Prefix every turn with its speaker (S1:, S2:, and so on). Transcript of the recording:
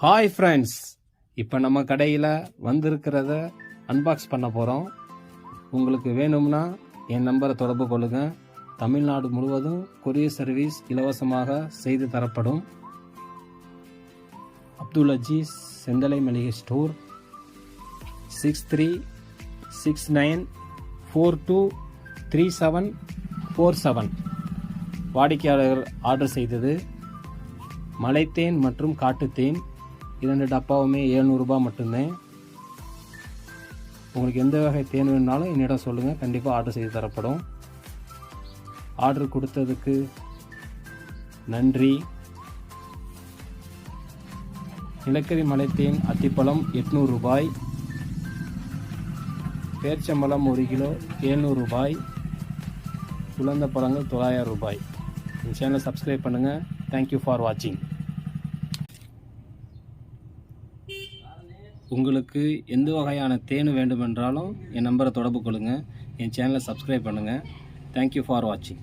S1: Hi friends, இப்போ நம்ம கடையில் வந்திருக்கிறத அன்பாக்ஸ் பண்ண போகிறோம். உங்களுக்கு வேணும்னா என் நம்பரை தொடர்பு கொள்ளுங்கள். தமிழ்நாடு முழுவதும் கொரியர் சர்வீஸ் இலவசமாக செய்து தரப்படும். அப்துல் அஜீஸ் செந்தலை மளிகை ஸ்டோர், 6369423747. வாடிக்கையாளர் ஆர்டர் செய்தது மலைத்தேன் மற்றும் காட்டுத்தேன். 2 டப்பாவுமே 700 ரூபாய் மட்டும்தான். உங்களுக்கு எந்த வகை தேன் வேணுனாலும் என்னிடம் சொல்லுங்கள், கண்டிப்பாக ஆர்டர் செய்து தரப்படும். ஆர்டர் கொடுத்ததுக்கு நன்றி. நிலக்கரி மலைத்தேன் அத்திப்பழம் 800 ரூபாய், பேர்ச்சம்பழம் 1 கிலோ 700 ரூபாய், குழந்த பழங்கள் 900 ரூபாய். இந்த சேனலை சப்ஸ்கிரைப் பண்ணுங்கள். தேங்க்யூ ஃபார் வாட்சிங். உங்களுக்கு எந்த வகையான தேன் வேண்டுமென்றாலும் என் நம்பரை தொடர்பு கொள்ளுங்கள். என் சேனலை சப்ஸ்கிரைப் பண்ணுங்கள். தேங்க்யூ ஃபார் வாட்சிங்.